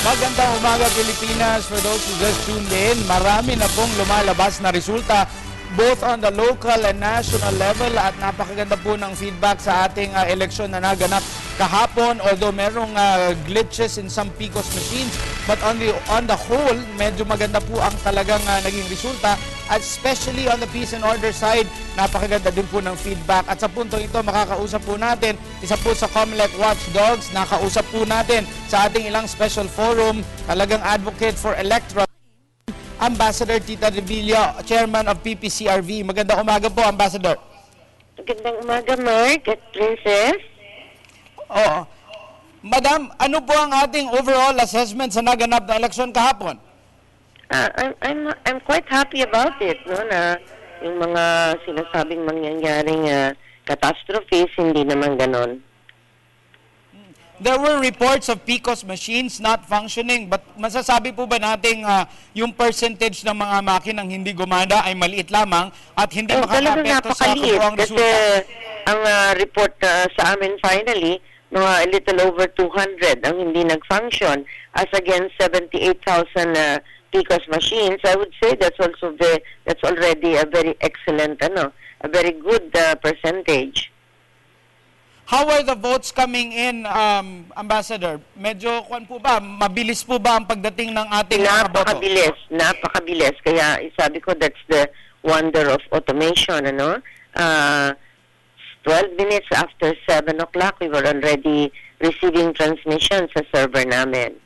Magandang umaga Pilipinas. For those who just tuned in, marami na pong lumalabas na resulta both on the local and national level at napakaganda po ng feedback sa ating eleksyon na naganap kahapon, although merong glitches in some PCOS machines, but on the whole medyo maganda po ang talagang naging resulta, at especially on the peace and order side napakaganda din po ng feedback. At sa puntong ito makakausap po natin isa po sa COMELEC watchdogs, nakausap po natin sa ating ilang special forum talagang advocate for electoral Ambassador Tita Revilla, Chairman of PPCRV. Magandang umaga po, Ambassador. Magandang umaga, Mark at Princess. Oo. Madam, ano po ang ating overall assessment sa naganap na eleksyon kahapon? I'm quite happy about it, no, na yung mga sinasabing mangyayaring catastrophes, hindi naman ganon. There were reports of PCOS machines not functioning, but masasabi po ba natin yung percentage ng mga makinang hindi gumana ay maliit lamang at hindi makaka-apekto sa kabuuang resulta? Kasi ang report sa amin finally, mga a little over 200 ang hindi nag-function as against 78,000 PCOS machines. I would say that's already a very excellent, a very good percentage. How are the votes coming in, Ambassador? Medyo, po ba, mabilis po ba ang pagdating ng ating mga boto? Napakabilis. Kaya sabi ko, that's the wonder of automation, 12 minutes after 7 o'clock, we were already receiving transmissions sa server namin.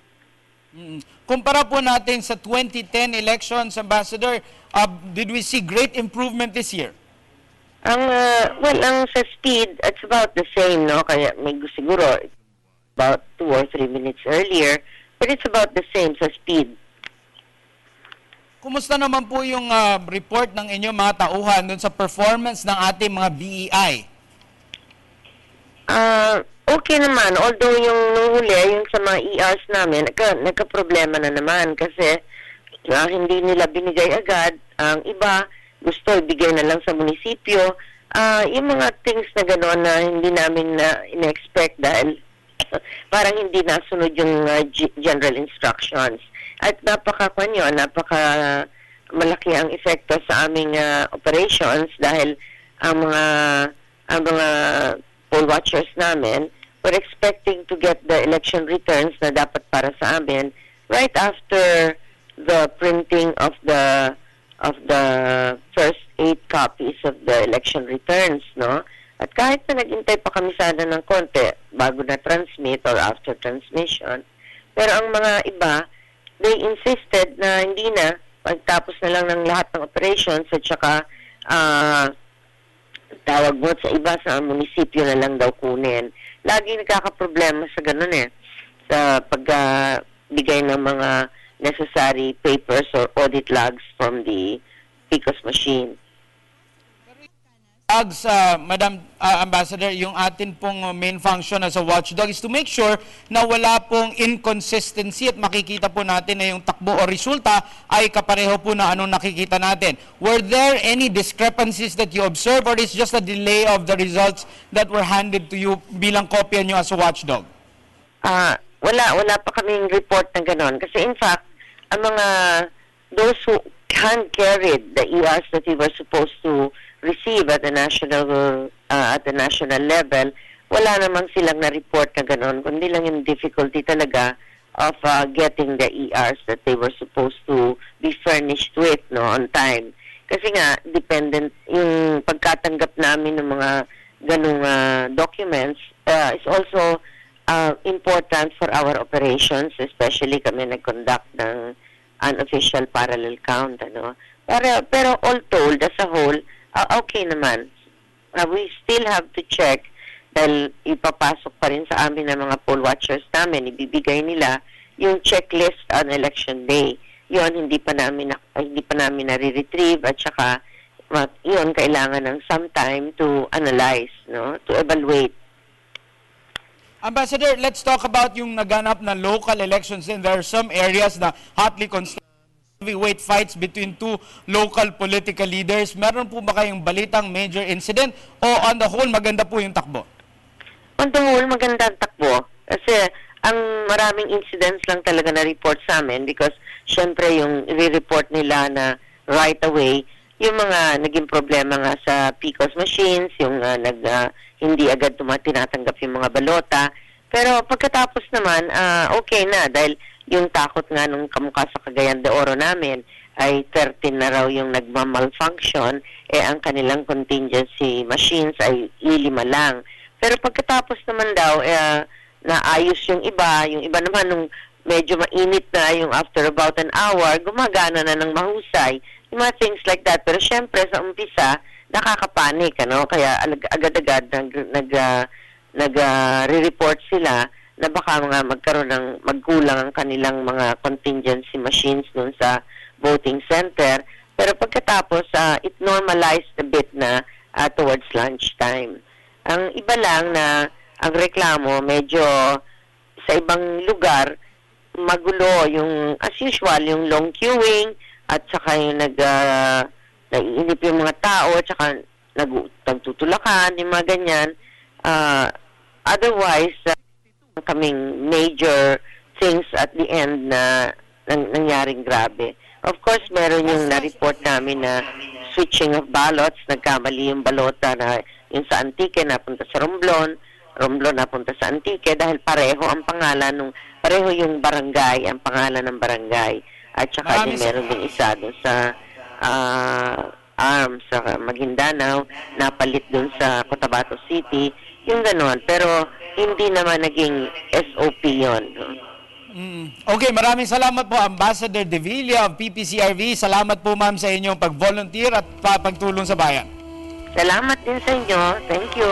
Kumpara po natin sa 2010 elections, Ambassador, did we see great improvement this year? Ang sa speed, it's about the same, no? Kaya may siguro about 2 or 3 minutes earlier, but it's about the same sa speed. Kumusta naman po yung report ng inyong mga tauhan dun sa performance ng ating mga BEI? Okay naman, although yung huli, yung sa mga ERs namin, nagka-problema na naman kasi hindi nila binigay agad. Ang iba, gusto ibigay na lang sa munisipyo. Yung mga things na gano'n na hindi namin in-expect dahil parang hindi nasunod yung general instructions. At napaka malaki ang epekto sa aming operations dahil ang mga poll watchers namin were expecting to get the election returns na dapat para sa amin right after the printing of the first 8 copies of the election returns, no? At kahit na naghintay pa kami sana ng konti bago na transmit or after transmission, pero ang mga iba, they insisted na hindi na, pagtapos na lang ng lahat ng operations at saka tawag mo sa iba sa munisipyo na lang daw kunin. Laging nagkakaproblema sa ganun sa pagbigay ng mga necessary papers or audit logs from the PCOS machine. Madam Ambassador, yung atin pong main function as a watchdog is to make sure na wala pong inconsistency at makikita po natin na yung takbo o resulta ay kapareho po na anong nakikita natin. Were there any discrepancies that you observed or is just a delay of the results that were handed to you bilang kopya nyo as a watchdog? Wala pa kaming report na gano'n. Kasi in fact, ang mga those who hand-carried the ERs that we were supposed to receive at the national level, wala namang silang na-report na gano'n, kundi lang yung difficulty talaga of getting the ERs that they were supposed to be furnished with, no, on time. Kasi nga, dependent yung pagkatanggap namin ng mga ganung documents is also important for our operations, especially kami nag-conduct ng unofficial parallel count, Pero all told, as a whole, okay naman. We still have to check dahil ipapasok pa rin sa amin ng mga poll watchers namin, ibibigay nila yung checklist on election day. Yun, hindi pa namin nare-retrieve at saka yun, kailangan ng some time to analyze, to evaluate. Ambassador, let's talk about yung naganap na local elections, and there are some areas na hotly contested heavyweight fights between two local political leaders. Meron po ba kayong balitang major incident o on the whole maganda po yung takbo? On the whole maganda ang takbo kasi Ang maraming incidents lang talaga na report sa amin because syempre yung re-report nila na right away, yung mga naging problema nga sa PCOS machines, yung hindi agad tinatanggap yung mga balota. Pero pagkatapos naman, okay na dahil yung takot nga nung kamukha sa Cagayan de Oro namin ay 13 na raw yung nagma-malfunction, ang kanilang contingency machines ay 5 lang. Pero pagkatapos naman daw, naayos yung iba naman nung medyo mainit na yung after about an hour, gumagana na ng mahusay. Yung mga things like that. Pero syempre sa umpisa, nakakapanik, ano? Kaya agad-agad nag-re-report sila na baka magkaroon ng magkulang ang kanilang mga contingency machines dun sa voting center. Pero pagkatapos, it normalized a bit na towards lunchtime. Ang iba lang na ang reklamo, medyo sa ibang lugar, magulo yung, as usual, yung long queuing at saka yung naiinip yung mga tao at saka nagtutulakan, yung mga ganyan. Otherwise, kaming major things at the end na nangyaring grabe. Of course, meron yung na-report namin na switching of ballots, nagkamali yung balota na yung sa Antique napunta sa Romblon napunta sa Antique dahil pareho ang pangalan pareho yung barangay, ang pangalan ng barangay. At saka din meron din isa doon sa Arms sa Maguindanao, napalit doon sa Cotabato City, yung gano'n. Pero hindi naman naging SOP yun. Okay, maraming salamat po, Ambassador De Villa of PPCRV. Salamat po, ma'am, sa inyong pag-volunteer at pagtulong sa bayan. Salamat din sa inyo. Thank you.